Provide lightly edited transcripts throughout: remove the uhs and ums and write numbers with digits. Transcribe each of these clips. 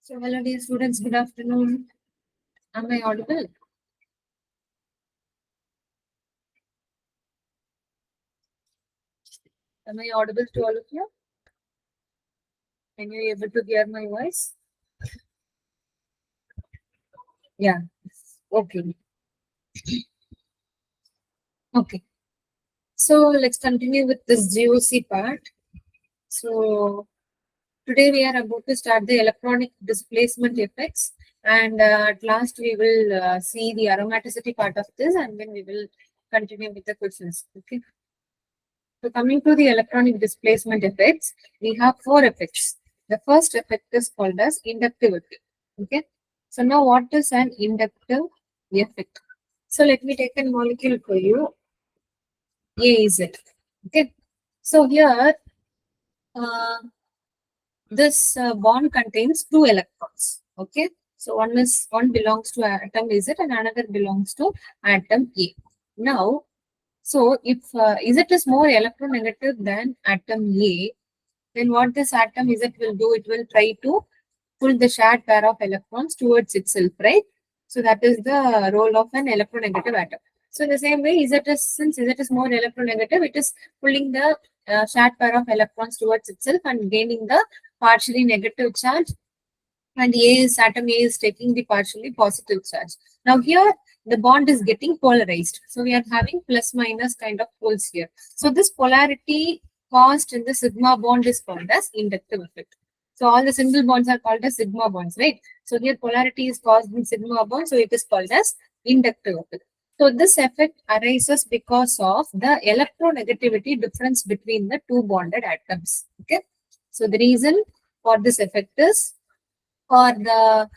So, hello dear students, good afternoon. Am I audible? Am I audible to all of you? Can you able to hear my voice? Yeah. Okay. Okay. So let's continue with this GOC part. So today we are about to start the electronic displacement effects, and at last we will see the aromaticity part of this, and then we will continue with the questions. Okay. So coming to the electronic displacement effects, we have four effects. The first effect is called as inductive effect. Okay. So now what is an inductive effect? So let me take a molecule for you. A is it. Okay. So here this bond contains two electrons. Okay. So one belongs to atom Z and another belongs to atom A. Now, so if Z is more electronegative than atom A, then what this atom Z will do, it will try to pull the shared pair of electrons towards itself, right? So that is the role of an electronegative atom. So in the same way, since Z is more electronegative, it is pulling the shared pair of electrons towards itself and gaining the partially negative charge, and atom A is taking the partially positive charge. Now here the bond is getting polarized. So we are having plus minus kind of poles here. So this polarity caused in the sigma bond is called as inductive effect. So all the single bonds are called as sigma bonds, right? So here polarity is caused in sigma bond, so it is called as inductive effect. So this effect arises because of the electronegativity difference between the two bonded atoms. Okay. So the reason for this effect is, or the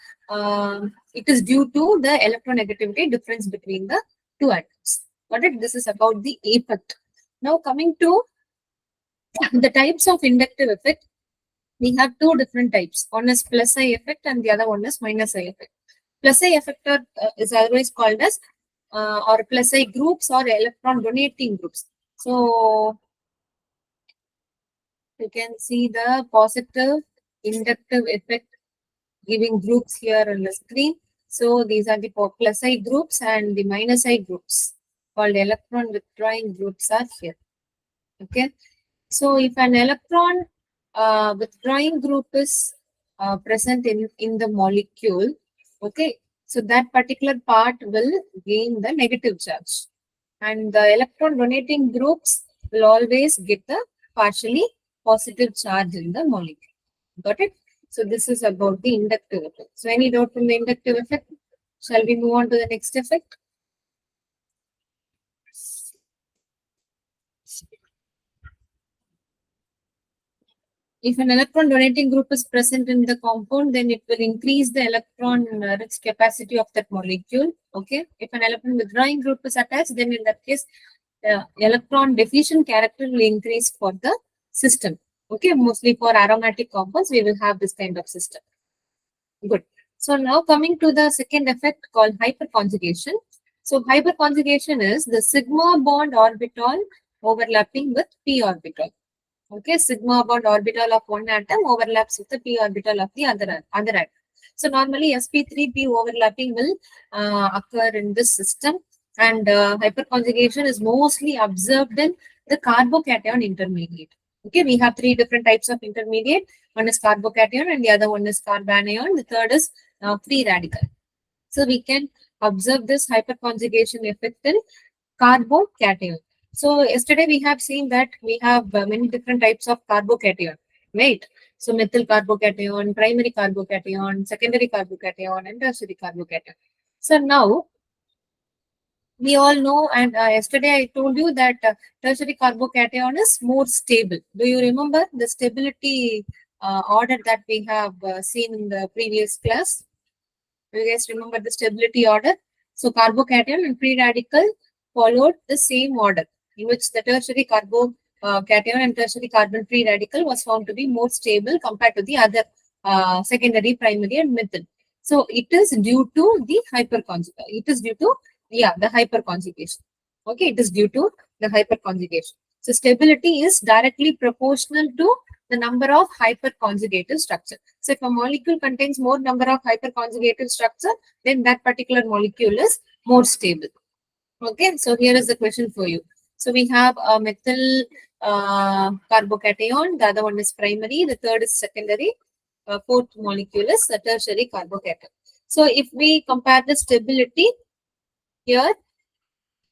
it is due to the electronegativity difference between the two atoms. Got it? This is about the effect. Now coming to the types of inductive effect, we have two different types. One is plus I effect and the other one is minus I effect. Plus I effect is always called as or plus I groups or electron donating groups. So you can see the positive inductive effect giving groups here on the screen. So these are the plus I groups and the minus I groups called electron withdrawing groups are here. Okay. So if an electron withdrawing group is present in the molecule, okay, so that particular part will gain the negative charge. And the electron donating groups will always get the partially positive charge in the molecule. Got it? So this is about the inductive effect. So any doubt from the inductive effect? Shall we move on to the next effect? If an electron donating group is present in the compound, then it will increase the electron rich capacity of that molecule. Okay. If an electron withdrawing group is attached, then in that case, electron deficient character will increase for the system. Okay. Mostly for aromatic compounds, we will have this kind of system. Good. So now coming to the second effect called hyperconjugation. So hyperconjugation is the sigma bond orbital overlapping with p orbital. Okay, sigma bond orbital of one atom overlaps with the p orbital of the other atom. So normally sp3p overlapping will occur in this system, and hyperconjugation is mostly observed in the carbocation intermediate. Okay, we have three different types of intermediate. One is carbocation and the other one is carbanion. The third is free radical. So we can observe this hyperconjugation effect in carbocation. So yesterday we have seen that we have many different types of carbocation, right? So methyl carbocation, primary carbocation, secondary carbocation, and tertiary carbocation. So now we all know, and yesterday I told you that tertiary carbocation is more stable. Do you remember the stability order that we have seen in the previous class? Do you guys remember the stability order? So carbocation and free radical followed the same order, in which the tertiary carbocation and tertiary carbon free radical was found to be more stable compared to the other secondary, primary, and methyl. So it is due to the hyperconjugation. It is due to the hyperconjugation. Okay, it is due to the hyperconjugation. So stability is directly proportional to the number of hyperconjugative structure. So if a molecule contains more number of hyperconjugative structure, then that particular molecule is more stable. Okay, so here is the question for you. So we have a methyl carbocation, the other one is primary, the third is secondary, fourth molecule is a tertiary carbocation. So if we compare the stability here,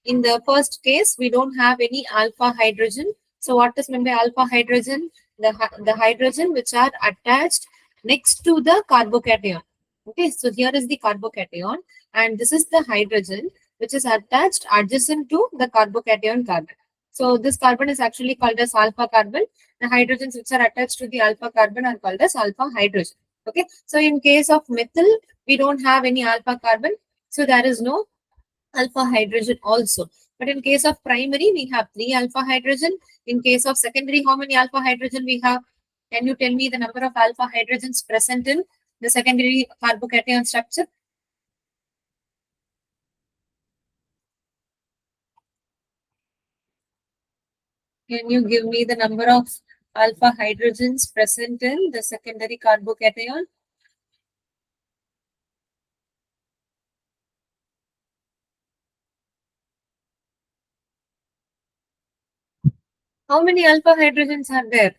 in the first case, we don't have any alpha hydrogen. So what is meant by alpha hydrogen? The hydrogen which are attached next to the carbocation. Okay, so here is the carbocation and this is the hydrogen which is attached adjacent to the carbocation carbon. So this carbon is actually called as alpha carbon. The hydrogens which are attached to the alpha carbon are called as alpha hydrogen. Okay, so in case of methyl, we don't have any alpha carbon. So there is no alpha hydrogen also. But in case of primary, we have 3 alpha hydrogen. In case of secondary, how many alpha hydrogen we have? Can you tell me the number of alpha hydrogens present in the secondary carbocation structure? Can you give me the number of alpha hydrogens present in the secondary carbocation? How many alpha hydrogens are there?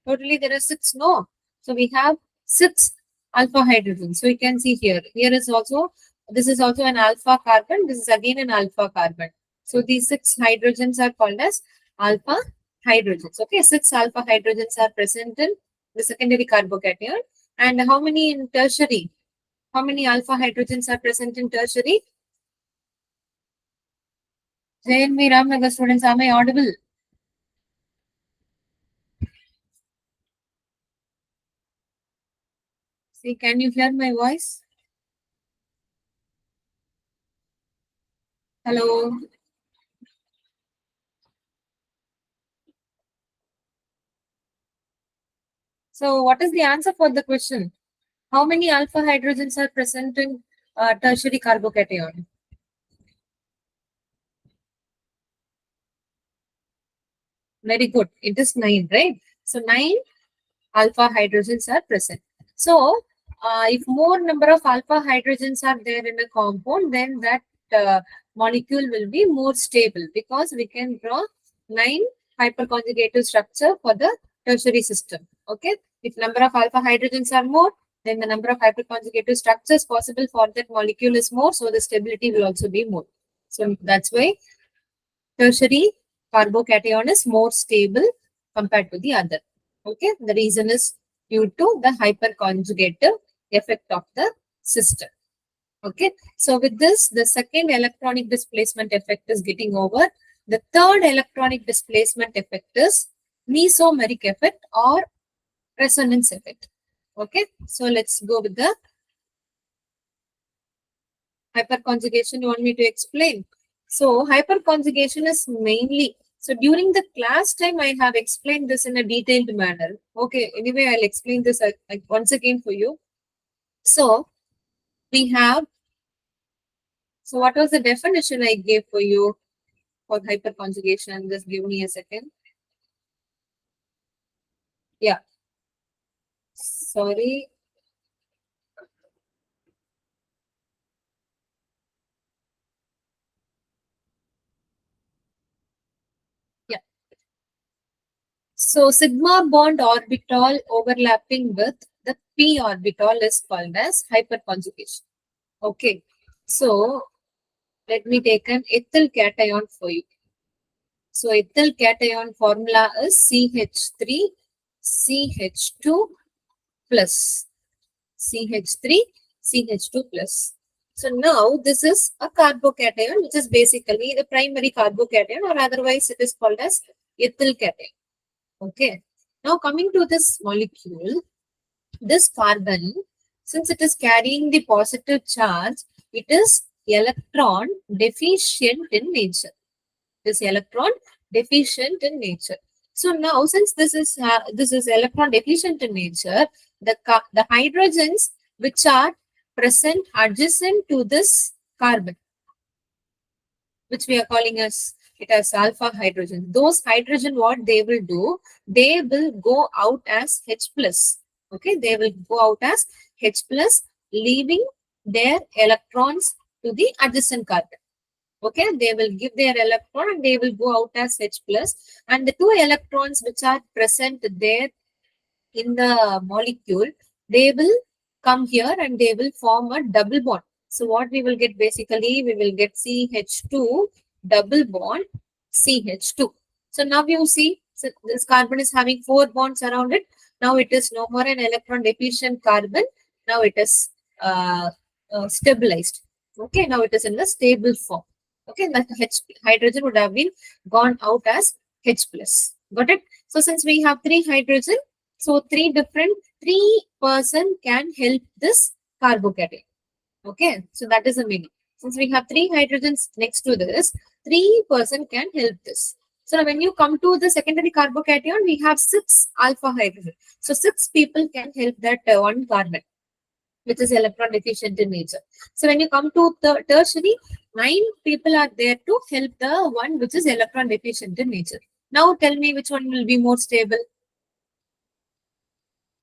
Totally there are 6, no? So we have 6 alpha hydrogens. So you can see here, this is also an alpha carbon, this is again an alpha carbon. So these 6 hydrogens are called as alpha hydrogens. Okay, 6 alpha hydrogens are present in the secondary carbocation. And how many in tertiary? How many alpha hydrogens are present in tertiary? JNV Ramnagar students, am I audible? See, can you hear my voice? Hello. So what is the answer for the question? How many alpha hydrogens are present in tertiary carbocation? Very good. It is 9, right? So 9 alpha hydrogens are present. So if more number of alpha hydrogens are there in a compound, then that molecule will be more stable because we can draw 9 hyperconjugative structure for the tertiary system. Okay. If number of alpha hydrogens are more, then the number of hyperconjugative structures possible for that molecule is more. So the stability will also be more. So that's why tertiary carbocation is more stable compared to the other. Okay, the reason is due to the hyperconjugative effect of the system. Okay, so with this, the second electronic displacement effect is getting over. The third electronic displacement effect is mesomeric effect or resonance effect. Okay, so let's go with the hyperconjugation. You want me to explain? So hyperconjugation is mainly, so during the class time, I have explained this in a detailed manner. Okay, anyway, I'll explain this once again for you. So we have, so what was the definition I gave for you for hyperconjugation? Just give me a second. Yeah. Sorry. Yeah. So sigma bond orbital overlapping with the p orbital is called as hyperconjugation. Okay. So let me take an ethyl cation for you. So ethyl cation formula is CH3 CH2 plus. CH3 CH2 plus. So now this is a carbocation which is basically the primary carbocation or otherwise it is called as ethyl cation. Okay. Now coming to this molecule, this carbon, since it is carrying the positive charge, it is electron deficient in nature. This electron deficient in nature. So now, since this is electron deficient in nature, the hydrogens which are present adjacent to this carbon, which we are calling as it has alpha hydrogen. Those hydrogen, what they will do, they will go out as H plus. Okay, they will go out as H plus, leaving their electrons to the adjacent carbon. Okay, they will give their electron and they will go out as H plus, and the two electrons which are present there in the molecule, they will come here and they will form a double bond. So what we will get, basically, we will get CH2 double bond CH2. So now you see, so this carbon is having 4 bonds around it. Now it is no more an electron deficient carbon. Now it is stabilized. Okay, now it is in the stable form. Okay, that hydrogen would have been gone out as H plus. Got it? So since we have 3 hydrogen, so 3 person can help this carbocation. Okay, so that is the meaning. Since we have 3 hydrogens next to this, 3 person can help this. So when you come to the secondary carbocation, we have 6 alpha hydrogen. So 6 people can help that one carbon, which is electron deficient in nature. So when you come to the tertiary, 9 people are there to help the one which is electron deficient in nature. Now tell me which one will be more stable.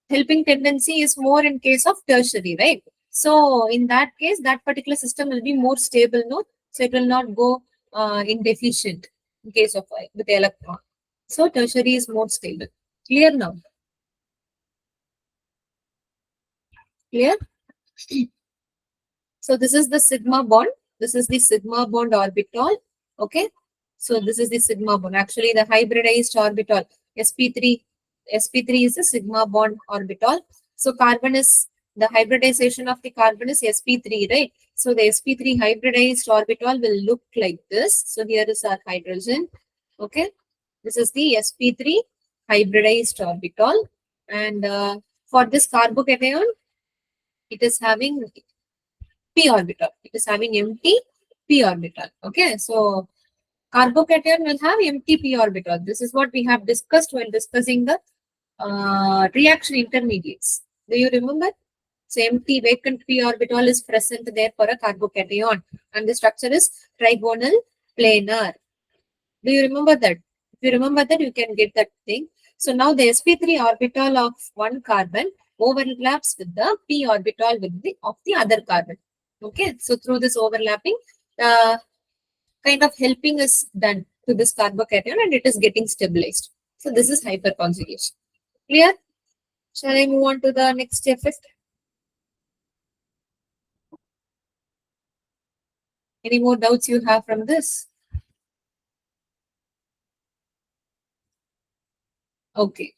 Helping tendency is more in case of tertiary, right? So in that case, that particular system will be more stable, no? So it will not go in deficient in case of with the electron. So tertiary is more stable. Clear now? Clear? So this is the sigma bond. This is the sigma bond orbital. Okay. So this is the sigma bond. Actually, the hybridized orbital sp3. sp3 is the sigma bond orbital. So carbon is the hybridization of the carbon is sp3, right? So the sp3 hybridized orbital will look like this. So here is our hydrogen. Okay. This is the sp3 hybridized orbital. And for this carbocation, it is having p orbital. It is having empty p orbital. Okay, so carbocation will have empty p orbital. This is what we have discussed while discussing the reaction intermediates. Do you remember? So empty vacant p orbital is present there for a carbocation, and the structure is trigonal planar. Do you remember that? If you remember that, you can get that thing. So now the sp3 orbital of one carbon overlaps with the p orbital of the other carbon. Okay, so through this overlapping, kind of helping is done to this carbocation and it is getting stabilized. So this is hyperconjugation. Clear? Shall I move on to the next effect? Any more doubts you have from this? Okay.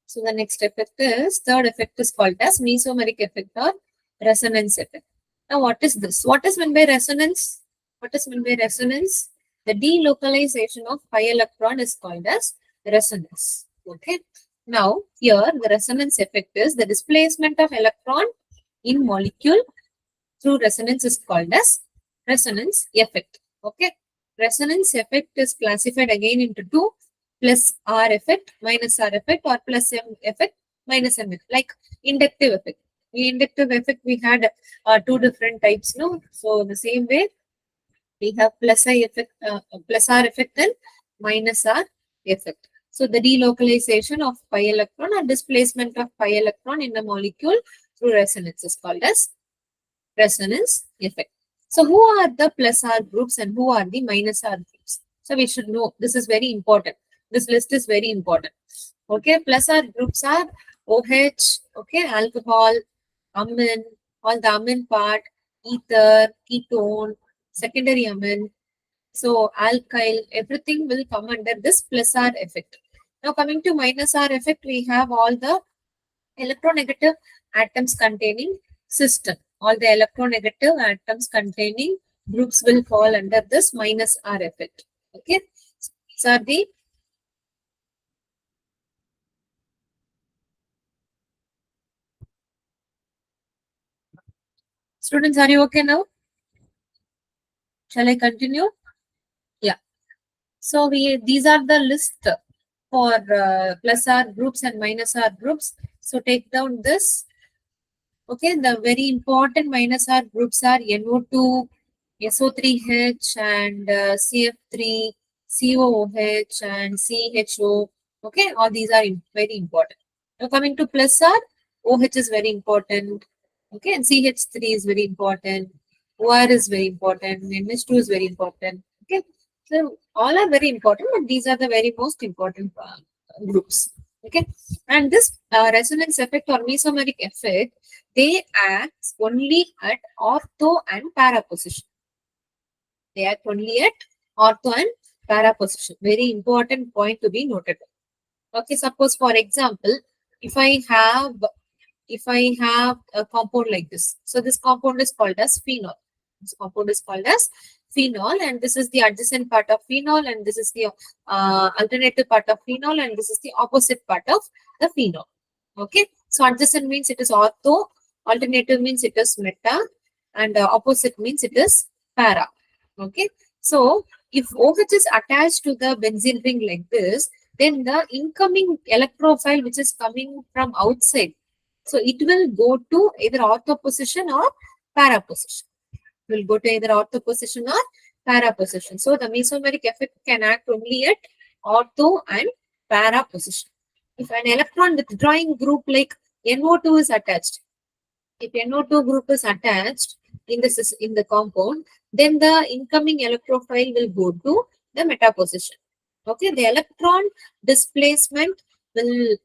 So the next effect is, third effect is called as mesomeric effect or resonance effect. Now what is this? What is meant by resonance? What is meant by resonance? The delocalization of pi electron is called as resonance. Okay. Now here the resonance effect is the displacement of electron in molecule through resonance is called as resonance effect. Okay. Resonance effect is classified again into two: plus R effect, minus R effect, or plus M effect, minus M effect, like inductive effect. In inductive effect, we had 2 different types, no? So the same way, we have plus I effect, plus R effect and minus R effect. So the delocalization of pi electron or displacement of pi electron in a molecule through resonance is called as resonance effect. So who are the plus R groups and who are the minus R groups? So we should know, this is very important. This list is very important. Okay, plus R groups are OH, okay, alcohol, amine, all the amine part, ether, ketone, secondary amine. So alkyl, everything will come under this plus R effect. Now coming to minus R effect, we have all the electronegative atoms containing system. All the electronegative atoms containing groups will fall under this minus R effect. Okay, so these are the students. Are you okay now? Shall I continue? Yeah. So these are the list for plus R groups and minus R groups. So take down this. Okay, the very important minus R groups are NO2, SO3H and CF3, COOH and CHO. Okay, all these are very important. Now coming to plus R, OH is very important. Okay, and CH3 is very important. OR is very important. NH2 is very important. Okay, so all are very important, but these are the very most important groups. Okay, and this resonance effect or mesomeric effect, they act only at ortho and para position. They act only at ortho and para position. Very important point to be noted. Okay, suppose for example, if I have a compound like this, so this compound is called as phenol. This compound is called as phenol, and this is the adjacent part of phenol, and this is the alternative part of phenol, and this is the opposite part of the phenol. Okay, so adjacent means it is ortho, alternative means it is meta, and opposite means it is para. Okay, so if OH is attached to the benzene ring like this, then the incoming electrophile which is coming from outside, so it will go to either ortho position or para position. Will go to either ortho position or para position. So the mesomeric effect can act only at ortho and para position. If an electron withdrawing group like NO2 is attached, if NO2 group is attached in the compound, then the incoming electrophile will go to the meta position. Okay, the electron displacement will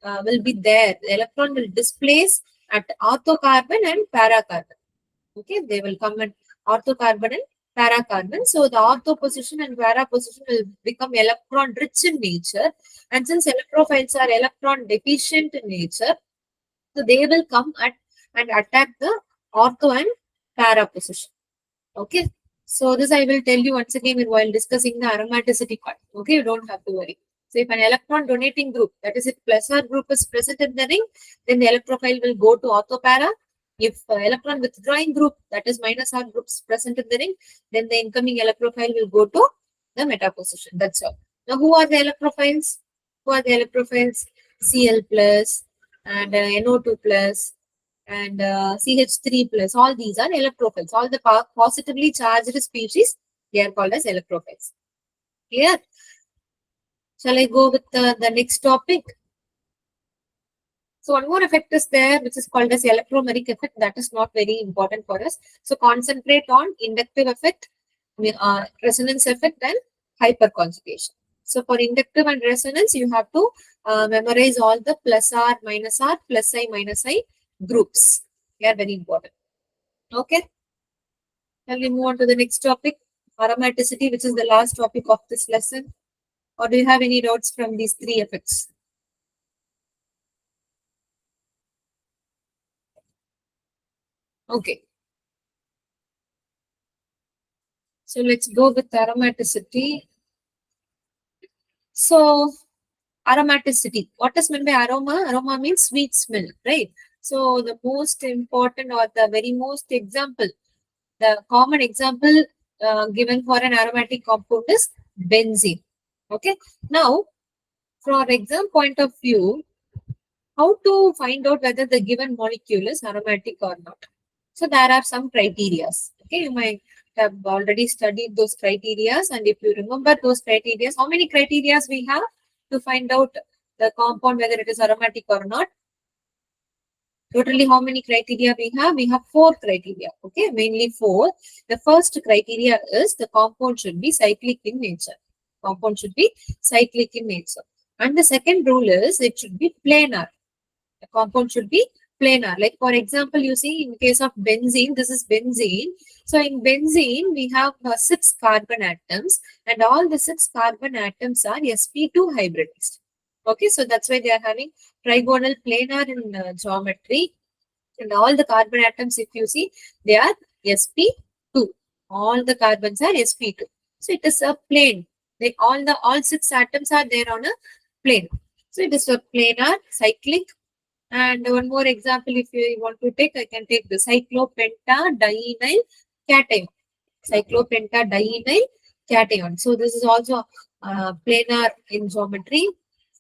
be there. The electron will displace at orthocarbon and paracarbon. Okay, they will come at orthocarbon and paracarbon. So the ortho position and para position will become electron rich in nature, and since electrophiles are electron deficient in nature, so they will come at and attack the ortho and para position. Okay, so this I will tell you once again while discussing the aromaticity part. Okay, you don't have to worry. So if an electron donating group, that is if plus R group is present in the ring, then the electrophile will go to ortho para. If electron withdrawing group, that is minus R group is present in the ring, then the incoming electrophile will go to the meta position. That's all. Now who are the electrophiles? Who are the electrophiles? Cl plus and NO2 plus and CH3 plus, all these are electrophiles. All the positively charged species, they are called as electrophiles. Clear? Shall I go with the next topic? So one more effect is there, which is called as electromeric effect. That is not very important for us. So concentrate on inductive effect, resonance effect, and hyperconjugation. So for inductive and resonance, you have to memorize all the plus R, plus I, minus I groups. They are very important. Okay. Shall we move on to the next topic, aromaticity, which is the last topic of this lesson? Or do you have any doubts from these three effects? Okay. So let's go with aromaticity. So aromaticity. What is meant by aroma? Aroma means sweet smell, right? So the most important or the very most example, the common example given for an aromatic compound is benzene. Okay. Now, for exam point of view, how to find out whether the given molecule is aromatic or not? So there are some criteria. Okay, you might have already studied those criteria, and if you remember those criteria, how many criteria we have to find out the compound whether it is aromatic or not? Totally, how many criteria we have? We have 4 criteria. Okay, mainly 4. The first criteria is the compound should be cyclic in nature. Compound should be cyclic in nature. And the second rule is it should be planar. The compound should be planar. Like for example, you see in case of benzene, this is benzene. So in benzene, we have 6 carbon atoms, and all the 6 carbon atoms are sp2 hybridized. Okay, so that's why they are having trigonal planar in geometry. And all the carbon atoms, if you see, they are sp2. All the carbons are sp2. So it is a plane. Like all 6 atoms are there on a plane. So it is a planar, cyclic. And one more example, if you want to take, I can take the cyclopentadienyl cation. Cyclopentadienyl cation. So this is also planar in geometry.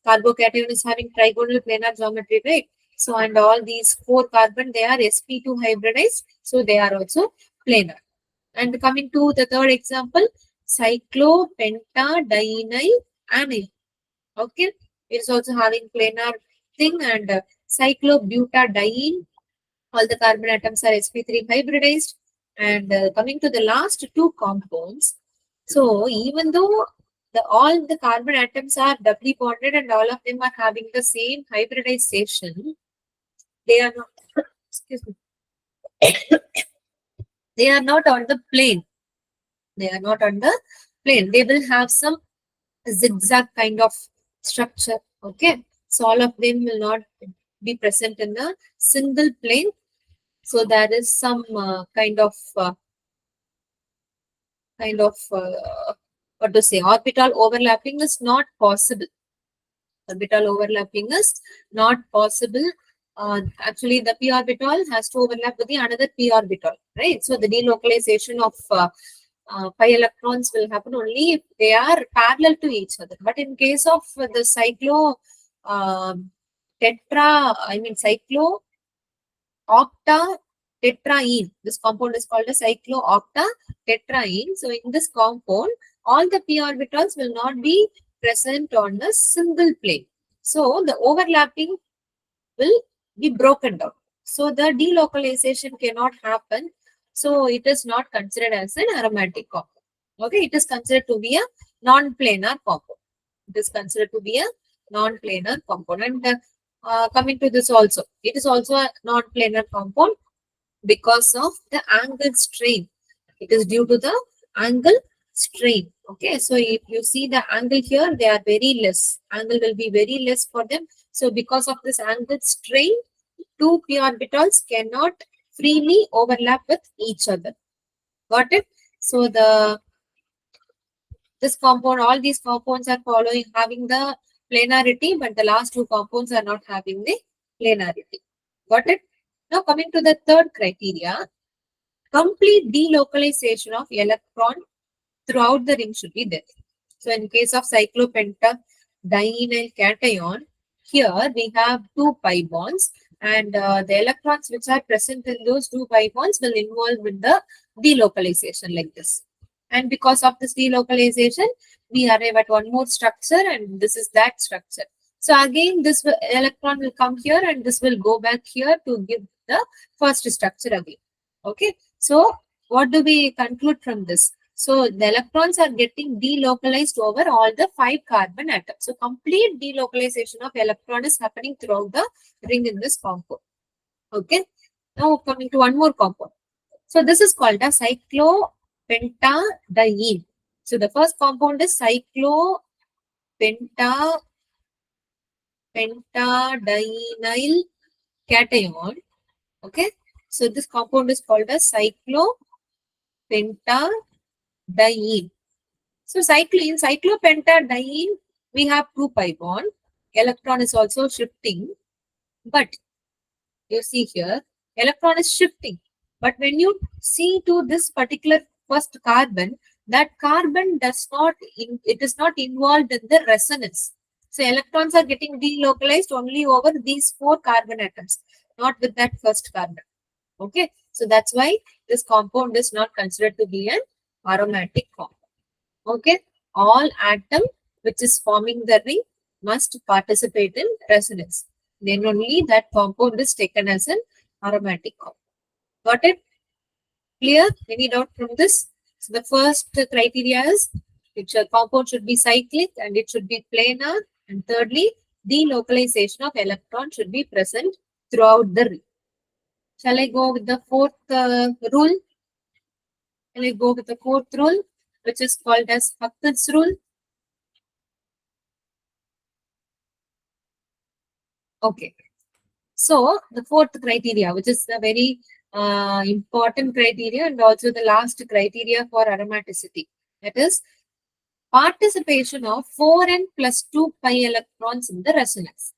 Carbocation is having trigonal planar geometry, right? So, and all these 4 carbon, they are sp2 hybridized. So they are also planar. And coming to the third example, cyclopentadienyl anion. Okay, it's also having planar thing, and cyclobutadiene. All the carbon atoms are sp3 hybridized. And coming to the last two compounds, so even though all the carbon atoms are doubly bonded and all of them are having the same hybridization, they are not. Excuse me. They are not on the plane. They are not on the plane. They will have some zigzag kind of structure. Okay, so all of them will not be present in a single plane. So there is some what to say, orbital overlapping is not possible. Orbital overlapping is not possible. Actually, the p orbital has to overlap with the another p orbital, right? So the delocalization of pi electrons will happen only if they are parallel to each other. But in case of the cyclo octa tetraene. This compound is called a cyclo-octa tetraene. So in this compound, all the p orbitals will not be present on a single plane. So the overlapping will be broken down. So the delocalization cannot happen. So it is not considered as an aromatic compound. Okay, it is considered to be a non-planar compound. It is considered to be a non-planar compound. And coming to this also, it is also a non-planar compound because of the angle strain. It is due to the angle strain. Okay, so if you see the angle here, they are very less. Angle will be very less for them. So because of this angle strain, two p orbitals cannot freely overlap with each other. Got it? So this compound, all these compounds are having the planarity, but the last two compounds are not having the planarity. Got it? Now coming to the third criteria, complete delocalization of electron throughout the ring should be there. So in case of cyclopentadienyl cation, here we have two pi bonds, and the electrons which are present in those two pi bonds will involve with the delocalization like this. And because of this delocalization, we arrive at one more structure, and this is that structure. So again, this electron will come here, and this will go back here to give the first structure again. Okay. So what do we conclude from this? So the electrons are getting delocalized over all the 5 carbon atoms. So complete delocalization of electron is happening throughout the ring in this compound. Okay. Now coming to one more compound. So this is called a cyclopentadiene. So the first compound is cyclopentadienyl cation. Okay. So this compound is called a cyclopentadiene. So cyclopentadiene, we have 2 pi bond. Electron is also shifting. But you see here, electron is shifting. But when you see to this particular first carbon, that carbon it is not involved in the resonance. So electrons are getting delocalized only over these 4 carbon atoms, not with that first carbon. Okay, so that's why this compound is not considered to be an aromatic compound. Okay, all atom which is forming the ring must participate in resonance. Then only that compound is taken as an aromatic compound. Got it? Clear? Any doubt from this? So the first criteria is compound should be cyclic and it should be planar. And thirdly, delocalization of electron should be present throughout the ring. Shall I go with the fourth rule? Shall I go with the fourth rule, which is called as Huckel's rule? Okay. So the fourth criteria, which is a very important criteria and also the last criteria for aromaticity, that is participation of 4n plus 2 pi electrons in the resonance.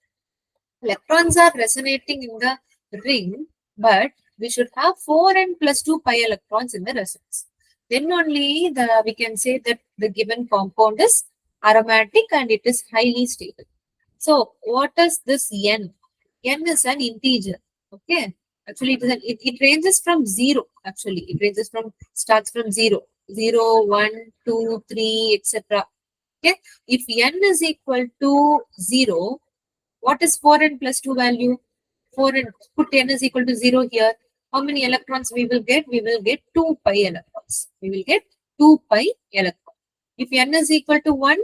Electrons are resonating in the ring, but we should have 4n plus 2 pi electrons in the resonance. Then only we can say that the given compound is aromatic and it is highly stable. So what is this n? N is an integer. Okay. Actually, it ranges from 0. Actually, it ranges from, starts from 0. 0, 1, 2, 3, etc. Okay. If n is equal to 0, what is 4n plus 2 value? 4n, put n is equal to 0 here. How many electrons we will get? We will get 2 pi electrons. We will get 2 pi electrons. If n is equal to 1,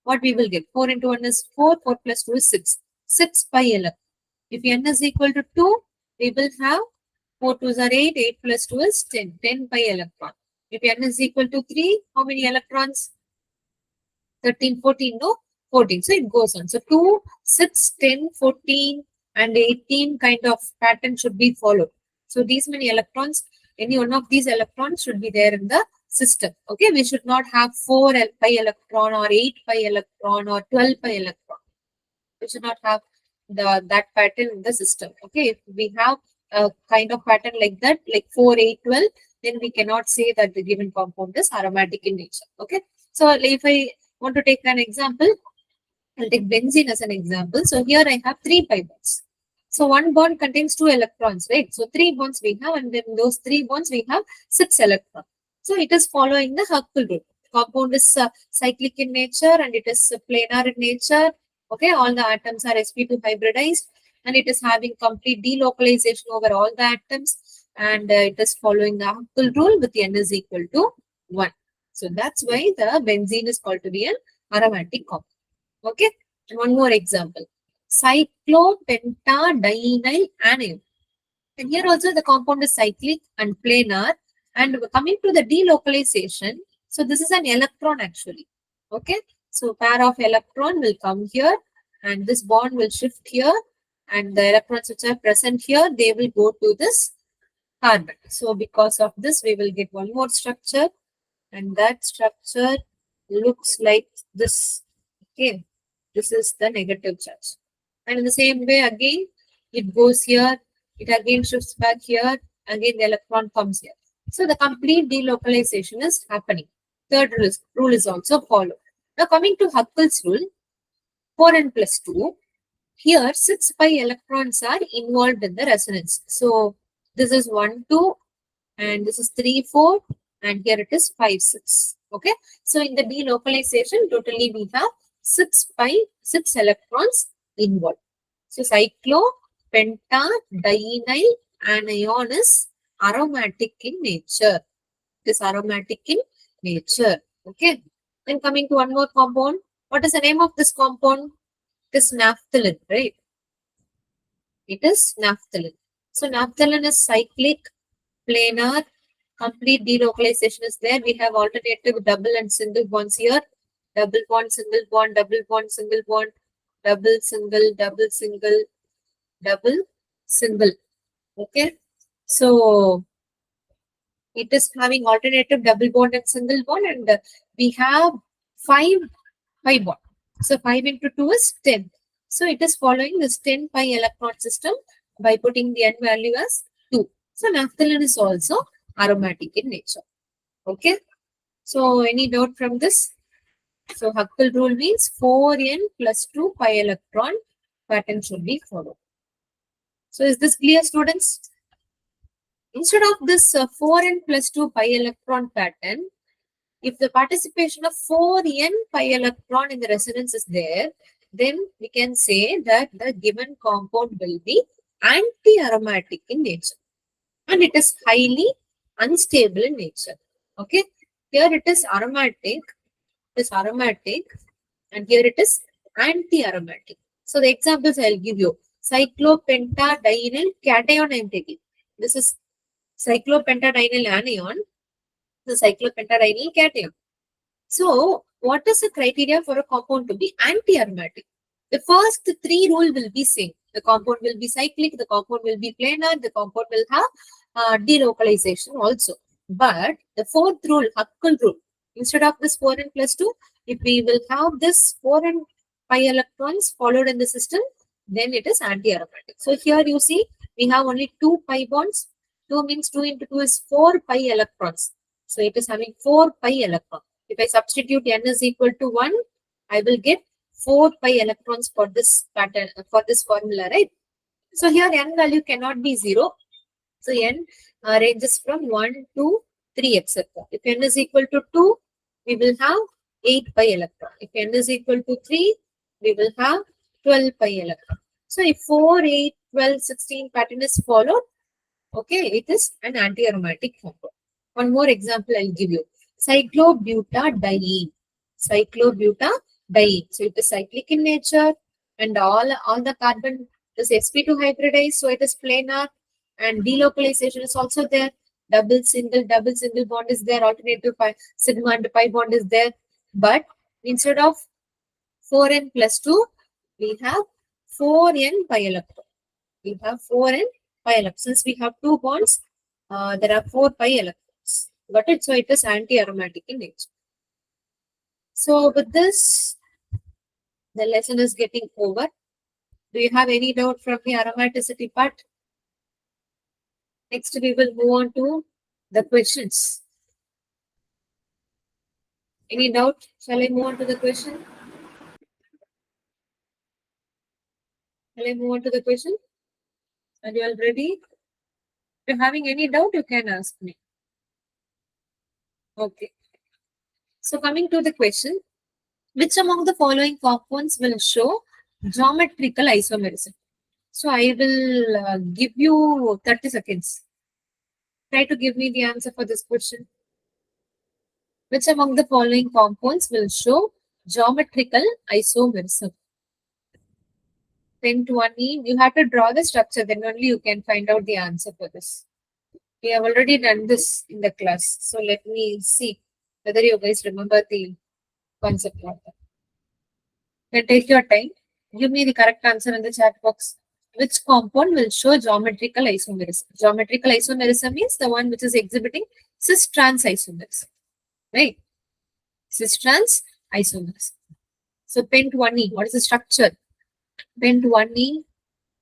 what we will get? 4 into 1 is 4, 4 plus 2 is 6. 6 pi electrons. If n is equal to 2, we will have 4 2s are 8, 8 plus 2 is 10, 10 pi electron. If n is equal to 3, how many electrons? 13, 14, no? 14. So it goes on. So 2, 6, 10, 14, and 18 kind of pattern should be followed. So these many electrons, any one of these electrons should be there in the system. Okay, we should not have 4 pi electron or 8 pi electron or 12 pi electron. We should not have that pattern in the system. Okay, if we have a kind of pattern like that, like 4, 8, 12, then we cannot say that the given compound is aromatic in nature. Okay, so if I want to take an example, I'll take benzene as an example. So here I have 3 pi bonds. So one bond contains 2 electrons, right? So 3 bonds we have, and then those 3 bonds we have 6 electrons. So it is following the Huckel rule. Compound is cyclic in nature and it is planar in nature. Okay, all the atoms are sp2 hybridized and it is having complete delocalization over all the atoms, and it is following the Huckel rule with n is equal to 1. So that's why the benzene is called to be an aromatic compound. Okay, and one more example. Cyclopentadienyl anion. And here also the compound is cyclic and planar. And coming to the delocalization, so this is an electron actually. Okay, so pair of electron will come here and this bond will shift here, and the electrons which are present here, they will go to this carbon. So because of this, we will get one more structure, and that structure looks like this. Okay, this is the negative charge. And in the same way, again, it goes here, it again shifts back here, again the electron comes here. So the complete delocalization is happening. Third rule is also followed. Now coming to Huckel's rule, 4n plus 2, here 6 pi electrons are involved in the resonance. So this is 1, 2, and this is 3, 4, and here it is 5, 6. Okay, so in the delocalization, totally we have 6 electrons involved. So cyclopentadienyl anion is aromatic in nature. It is aromatic in nature. Okay, then coming to one more compound. What is the name of this compound? It is naphthalene, right? It is naphthalene. So naphthalene is cyclic, planar, complete delocalization is there. We have alternative double and single bonds here. Double bond, single bond, double bond, single bond, double, single, double, single, double, single. Okay. So it is having alternative double bond and single bond, and we have 5 pi bond. So 5 into 2 is 10. So it is following this 10 pi electron system by putting the n value as 2. So naphthalene is also aromatic in nature. Okay. So any doubt from this? So Huckel rule means 4n plus 2 pi electron pattern should be followed. So is this clear, students? Instead of this 4n plus 2 pi electron pattern, if the participation of 4n pi electron in the resonance is there, then we can say that the given compound will be anti-aromatic in nature. And it is highly unstable in nature. Okay. Here it is aromatic, and here it is anti-aromatic. So the examples I'll give you. Cyclopentadienyl cation I am taking. This is cyclopentadienyl anion, the cyclopentadienyl cation. So what is the criteria for a compound to be anti-aromatic? The first 3 rule will be same. The compound will be cyclic, the compound will be planar, the compound will have delocalization also. But the 4th rule, Huckel rule, instead of this 4n plus 2, if we will have this 4n pi electrons followed in the system, then it is anti-aromatic. So here you see, we have only 2 pi bonds. 2 means 2 into 2 is 4 pi electrons. So it is having 4 pi electrons. If I substitute n is equal to 1, I will get 4 pi electrons for this pattern, for this formula, right? So here n value cannot be 0. So n ranges from 1 to 3, etc. If n is equal to 2, we will have 8 pi electron. If n is equal to 3, we will have 12 pi electron. So if 4, 8, 12, 16 pattern is followed, okay, it is an anti-aromatic compound. One more example I'll give you. Cyclobutadiene. Cyclobutadiene. So it is cyclic in nature and all the carbon is sp2 hybridized, so it is planar, and delocalization is also there. Double single bond is there, alternative pi, sigma and pi bond is there. But instead of 4n plus 2, we have 4n pi electron. We have 4n pi electrons. Since we have two bonds, there are 4 pi electrons. Got it? So it is anti-aromatic in nature. So with this, the lesson is getting over. Do you have any doubt from the aromaticity part? Next, we will move on to the questions. Any doubt? Shall I move on to the question? Shall I move on to the question? Are you all ready? If you're having any doubt, you can ask me. Okay. So coming to the question, which among the following compounds will show geometrical isomerism? So I will give you 30 seconds. Try to give me the answer for this question. Which among the following compounds will show geometrical isomerism? 10 to 1 E. You have to draw the structure, then only you can find out the answer for this. We have already done this in the class. So let me see whether you guys remember the concept of that. Then take your time. Give me the correct answer in the chat box. Which compound will show geometrical isomerism? Geometrical isomerism means the one which is exhibiting cis-trans isomerism. Right? Cis-trans isomerism. So pent 1E, what is the structure? Pent 1E.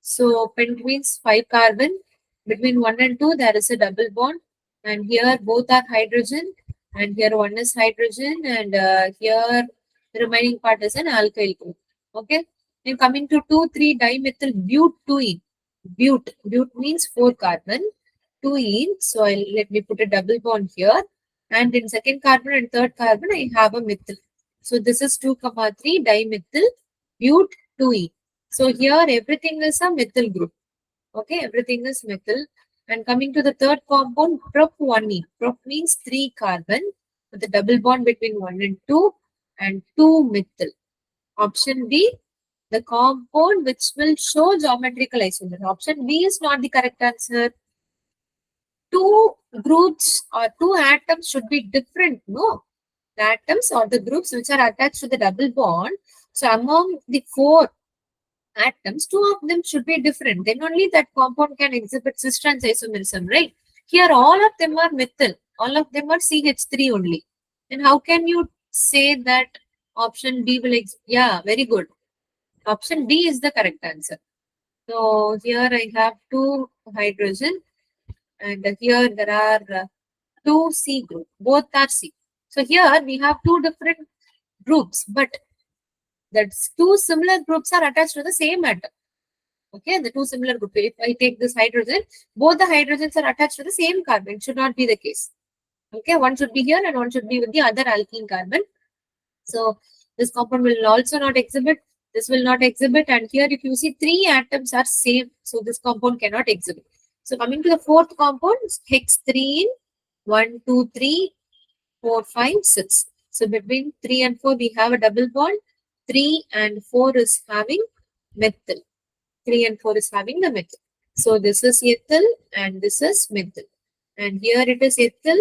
So pent means 5 carbon. Between 1 and 2, there is a double bond. And here both are hydrogen. And here one is hydrogen. And here the remaining part is an alkyl group. Okay. Then coming to 2,3 dimethyl butene. Bute means 4 carbon. 2ene. So let me put a double bond here. And in second carbon and third carbon, I have a methyl. So this is 2,3 dimethyl butene. So here everything is a methyl group. Okay, everything is methyl. And coming to the third compound, prop1E. Prop means 3 carbon with a double bond between 1 and 2 and 2 methyl. Option B, the compound which will show geometrical isomerism. Option B is not the correct answer. Two groups or two atoms should be different. No, the atoms or the groups which are attached to the double bond. So among the 4 atoms, 2 of them should be different. Then only that compound can exhibit cis-trans isomerism, right? Here all of them are methyl. All of them are CH3 only. Then how can you say that option D will yeah, very good. Option D is the correct answer. So here I have 2 hydrogen and here there are 2 C group. Both are C. So here we have 2 different groups, but that's 2 similar groups are attached to the same atom. Okay, the 2 similar groups. If I take this hydrogen, both the hydrogens are attached to the same carbon. It should not be the case. Okay, one should be here and one should be with the other alkene carbon. So this compound will also not exhibit. This will not exhibit. And here if you see 3 atoms are same. So this compound cannot exhibit. So coming to the fourth compound, hex 3 in 1, 2, 3, 4, 5, 6. So between 3 and 4 we have a double bond. 3 and 4 is having methyl. 3 and 4 is having the methyl. So this is ethyl and this is methyl. And here it is ethyl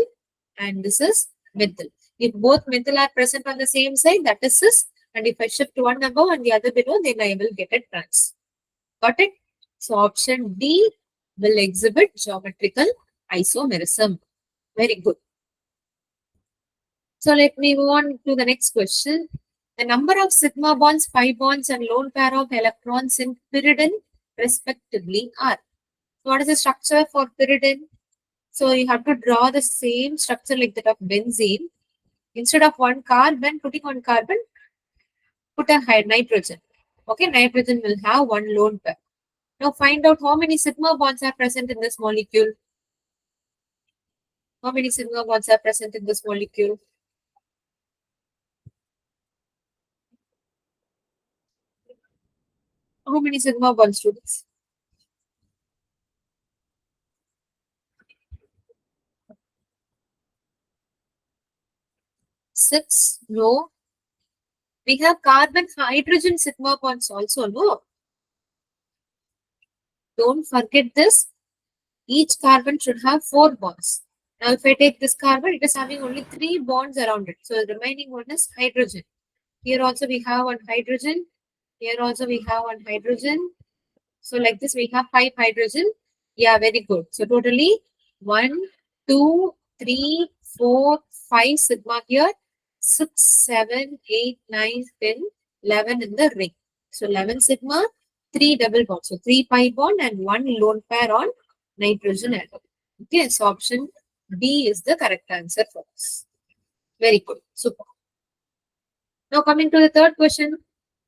and this is methyl. If both methyl are present on the same side, that is cis. And if I shift one above and the other below, then I will get a trans. Got it? So option D will exhibit geometrical isomerism. Very good. So let me move on to the next question. The number of sigma bonds, pi bonds, and lone pair of electrons in pyridine respectively are. What is the structure for pyridine? So you have to draw the same structure like that of benzene. Instead of one carbon, putting one carbon, put a nitrogen. Okay, nitrogen will have one lone pair. Now find out how many sigma bonds are present in this molecule. How many sigma bonds are present in this molecule? How many sigma bonds, students? 6? No. We have carbon hydrogen sigma bonds also, no? Don't forget this. Each carbon should have 4 bonds. Now, if I take this carbon, it is having only 3 bonds around it. So, the remaining one is hydrogen. Here also we have one hydrogen. Here also we have one hydrogen. So, like this, we have 5 hydrogen. Yeah, very good. So, totally 1, 2, 3, 4, 5 sigma here. 6, 7, 8, 9, 10, 11 in the ring. So, 11 sigma, 3 double bonds. So, 3 pi bond and 1 lone pair on nitrogen atom. Okay, so option B is the correct answer for us. Very good. Super. Now coming to the third question.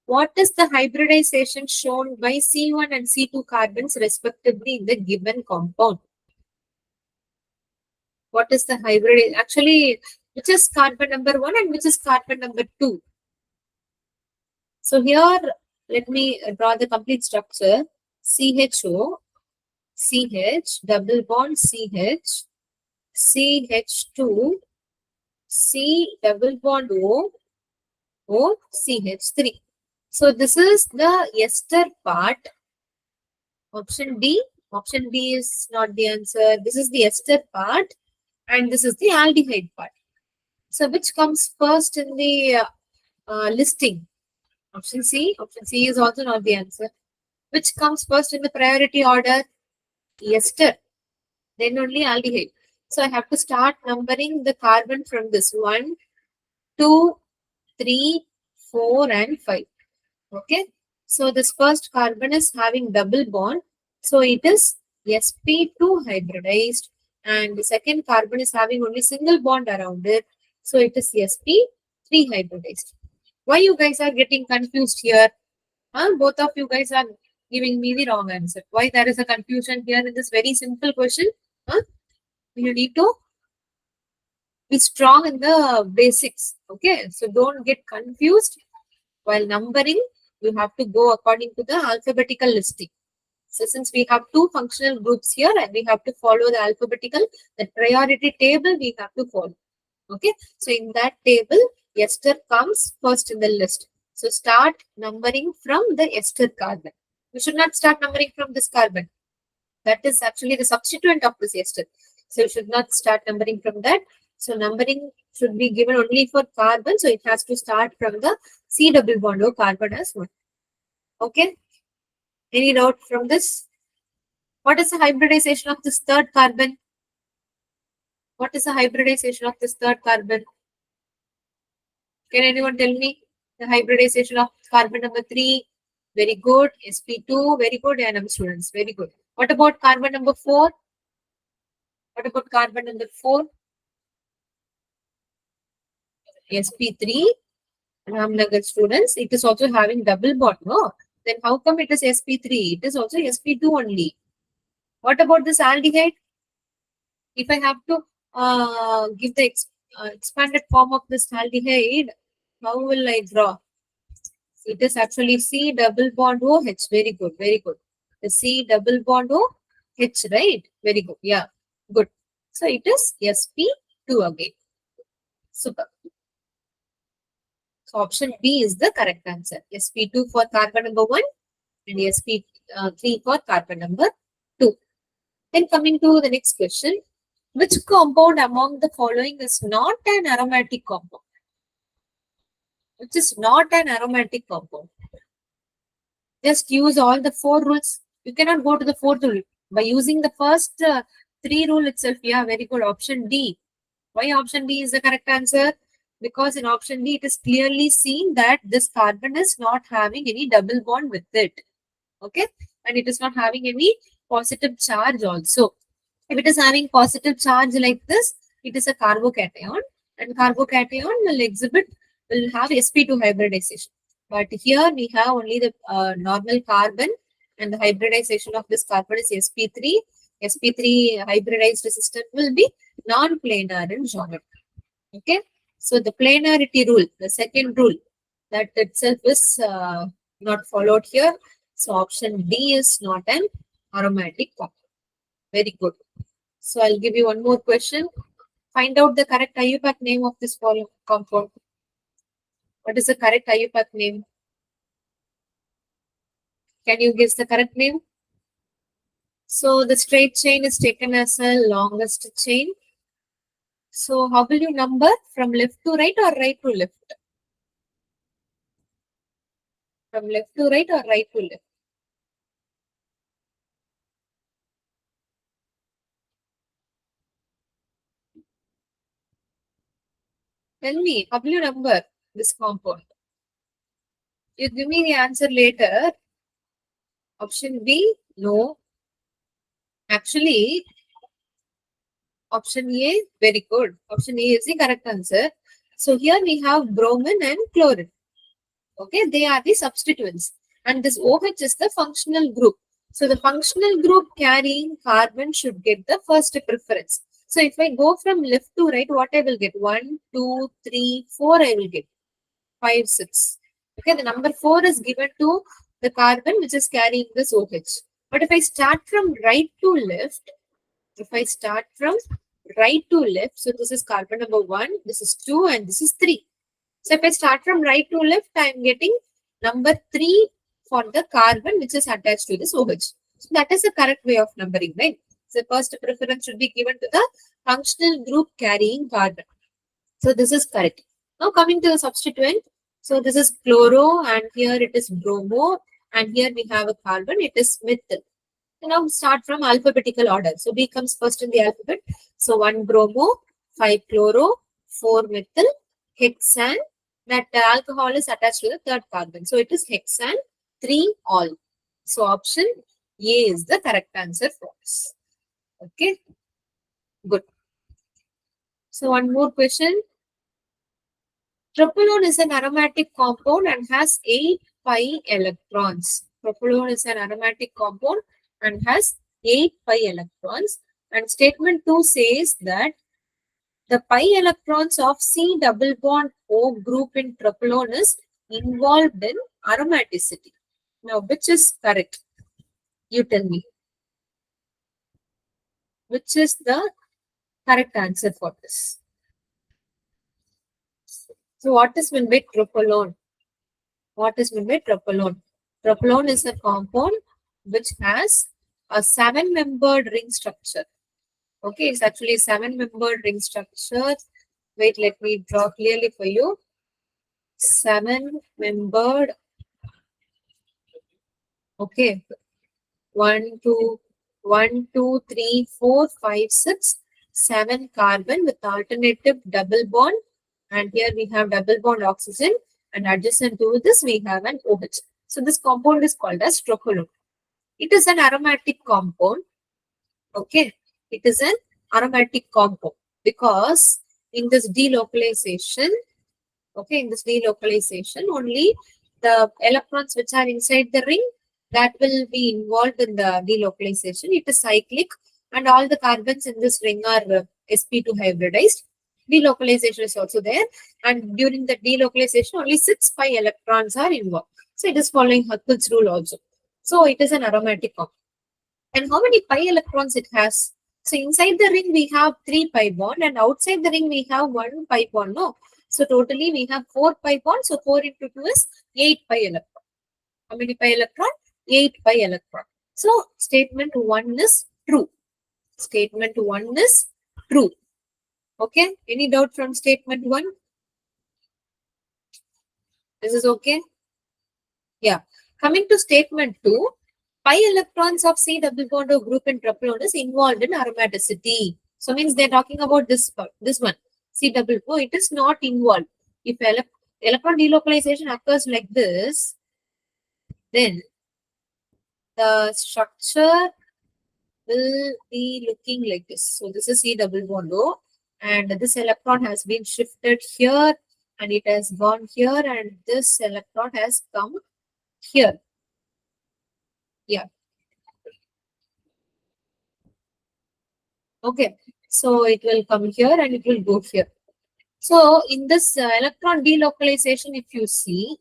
What is the hybridization shown by C1 and C2 carbons respectively in the given compound? What is the hybrid? Actually, which is carbon number 1 and which is carbon number 2? So here, let me draw the complete structure. CHO, CH, double bond CH, CH2, C double bond O, O, CH3. So this is the ester part. Option D. Option D is not the answer. This is the ester part and this is the aldehyde part. So which comes first in the listing? Option C. Option C is also not the answer. Which comes first in the priority order? Ester. Then only aldehyde. So I have to start numbering the carbon from this 1, 2, 3, 4 and 5. Okay. So this first carbon is having double bond. So it is sp2 hybridized. And the second carbon is having only single bond around it. So it is sp3 hybridized. Why you guys are getting confused here? Both of you guys are giving me the wrong answer. Why there is a confusion here in this very simple question? You need to be strong in the basics. Okay. So don't get confused. While numbering, you have to go according to the alphabetical listing. So since we have 2 functional groups here and we have to follow the alphabetical, the priority table we have to follow. Okay. So in that table, ester comes first in the list. So start numbering from the ester carbon. You should not start numbering from this carbon. That is actually the substituent of this ester. So you should not start numbering from that. So numbering should be given only for carbon. So it has to start from the C double bond O carbon as one. Okay. Any doubt from this? What is the hybridization of this third carbon? What is the hybridization of this third carbon? Can anyone tell me the hybridization of carbon number 3? Very good. sp2, very good. And students, very good. What about carbon number 4? What about carbon number 4? sp3. Ramnagar students, it is also having double bond, no? Then how come it is sp3? It is also sp2 only. What about this aldehyde? If I have to give the expanded form of this aldehyde, how will I draw? It is actually C double bond OH. Very good, very good. The C double bond OH, right? Very good. Yeah, good. So it is sp2 again. Super. So option B is the correct answer. sp2 for carbon number 1 and sp3 for carbon number 2. Then coming to the next question. Which compound among the following is not an aromatic compound? Which is not an aromatic compound? Just use all the 4 rules. You cannot go to the 4th rule. By using the first 3 rule itself, yeah, very good. Option D. Why option D is the correct answer? Because in option D, it is clearly seen that this carbon is not having any double bond with it. Okay. And it is not having any positive charge also. If it is having positive charge like this, it is a carbocation. And carbocation will have sp2 hybridization. But here we have only the normal carbon and the hybridization of this carbon is sp3. sp3 hybridized system will be non-planar in geometry. Okay. So the planarity rule, the second rule, that itself is not followed here. So option D is not an aromatic compound. Very good. So I'll give you one more question. Find out the correct IUPAC name of this compound. What is the correct IUPAC name? Can you guess the correct name? So the straight chain is taken as a longest chain. So how will you number from left to right or right to left? From left to right or right to left? Tell me, how will you number this compound? You give me the answer later. Option B, no. Actually, option A, very good. Option A is the correct answer. So here we have bromine and chlorine. Okay, they are the substituents. And this OH is the functional group. So the functional group carrying carbon should get the first preference. So if I go from left to right, what I will get? 1, 2, 3, 4 I will get. 5, 6. Okay, the number 4 is given to the carbon which is carrying this OH. But if I start from right to left, if I start from right to left, so this is carbon number 1, this is 2 and this is 3. So if I start from right to left, I am getting number 3 for the carbon which is attached to this OH. So that is the correct way of numbering, right? So first preference should be given to the functional group carrying carbon. So this is correct. Now coming to the substituent. So this is chloro and here it is bromo and here we have a carbon, it is methyl. So now start from alphabetical order. So B comes first in the alphabet. So 1 bromo, 5 chloro, 4 methyl, hexane. That alcohol is attached to the third carbon. So it is hexane, 3 all. So option A is the correct answer for us. Okay. Good. So one more question. Propylone is an aromatic compound and has 8 pi electrons. Propylone is an aromatic compound and has 8 pi electrons. And statement 2 says that the pi electrons of C double bond O group in propylone is involved in aromaticity. Now, which is correct? You tell me. Which is the correct answer for this? So, what is meant by propylone? What is meant by propylone? Propylone is a compound which has a 7-membered ring structure. Okay, it's actually a 7-membered ring structure. Wait, let me draw clearly for you. 7-membered. Okay, 1, 2, 1, 2, 3, 4, 5, 6, 7 carbon with alternative double bond. And here we have double bond oxygen. And adjacent to this, we have an OH. So this compound is called as propylone. It is an aromatic compound. Okay, it is an aromatic compound because in this delocalization, okay, in this delocalization, only the electrons which are inside the ring that will be involved in the delocalization. It is cyclic and all the carbons in this ring are sp2 hybridized. Delocalization is also there, and during the delocalization, only 6 pi electrons are involved. So it is following Huckel's rule also. So it is an aromatic compound. And how many pi electrons it has? So inside the ring we have 3 pi bond and outside the ring we have 1 pi bond. No. So totally we have 4 pi bonds. So 4 into 2 is 8 pi electron. How many pi electron? 8 pi electron. So statement 1 is true. Statement 1 is true. Okay. Any doubt from statement 1? This is okay? Yeah. Coming to statement 2. Pi electrons of C double bond O group in propylone is involved in aromaticity. So means they're talking about this one. C double bond, it is not involved. If electron delocalization occurs like this, then the structure will be looking like this. So this is C double bond O, and this electron has been shifted here and it has gone here, and this electron has come here. Yeah. Okay, so it will come here and it will go here. So in this electron delocalization, if you see,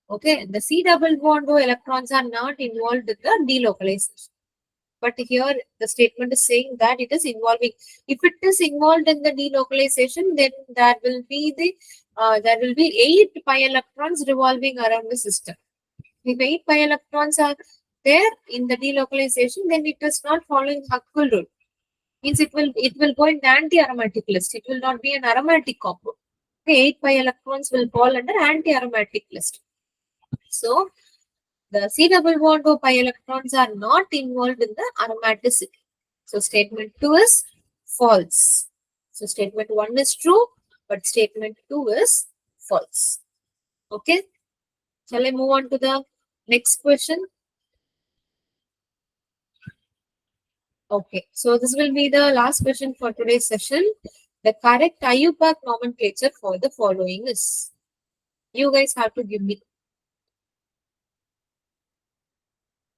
okay, the C double bond O electrons are not involved in the delocalization. But here the statement is saying that it is involving. If it is involved in the delocalization, then there will be 8 pi electrons revolving around the system. If 8 pi electrons are there in the delocalization, then it is not following Huckel rule. Means it will go in the anti-aromatic list. It will not be an aromatic compound. Okay, 8 pi electrons will fall under anti-aromatic list. So the C double bond O pi electrons are not involved in the aromaticity. So statement 2 is false. So statement 1 is true, but statement 2 is false. Okay. Shall I move on to the next question? Okay. So this will be the last question for today's session. The correct IUPAC nomenclature for the following is. You guys have to give me.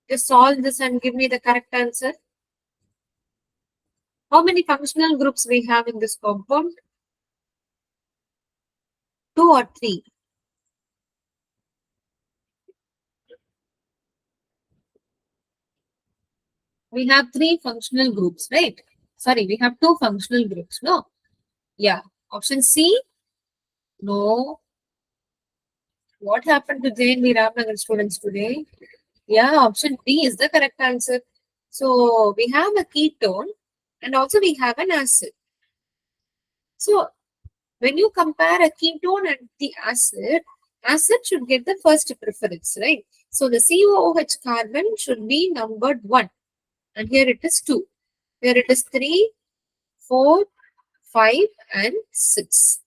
Just solve this and give me the correct answer. How many functional groups we have in this compound? 2 or 3? We have 3 functional groups, right? Sorry, we have 2 functional groups. No? Yeah. Option C? No. What happened to JNV Ramnagar students today? Yeah, option D is the correct answer. So we have a ketone and also we have an acid. So when you compare a ketone and the acid should get the first preference, right? So the COOH carbon should be numbered 1 and here it is 2. Here it is 3, 4, 5 and 6.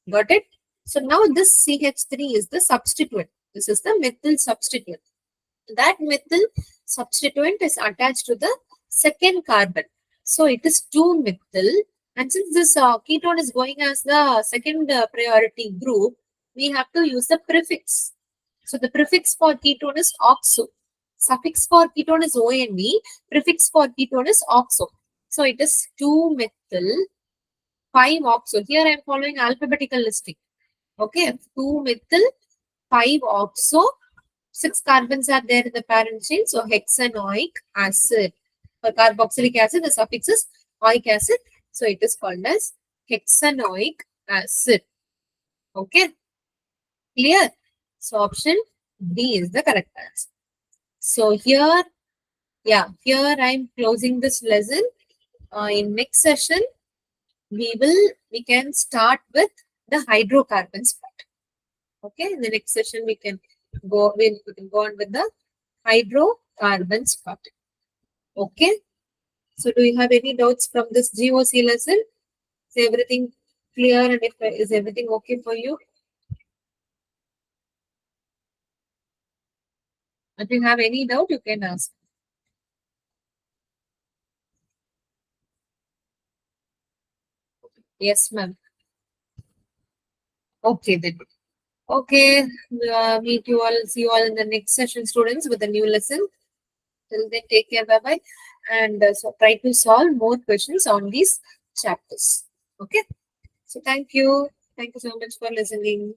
Got it? So now this CH3 is the substituent. This is the methyl substituent. That methyl substituent is attached to the second carbon. So it is 2-methyl. And since this ketone is going as the second priority group, we have to use the prefix. So the prefix for ketone is oxo. Suffix for ketone is ONV. Prefix for ketone is oxo. So it is 2-methyl, 5-oxo. Here I am following alphabetical listing. Okay, 2-methyl, 5-oxo. 6 carbons are there in the parent chain. So hexanoic acid. For carboxylic acid, the suffix is oic acid. So it is called as hexanoic acid. Okay. Clear? So option D is the correct answer. So here, yeah, here I am closing this lesson. In next session, we can start with the hydrocarbons part. Okay, in the next session we can go on with the hydrocarbons part. Okay, so do you have any doubts from this GOC lesson? Is everything clear and is everything okay for you? If you have any doubt, you can ask. Yes, ma'am. Okay, then. Okay, meet you all, see you all in the next session, students, with a new lesson. Till then, take care, bye-bye. And so try to solve more questions on these chapters. Okay. So thank you. Thank you so much for listening.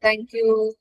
Thank you.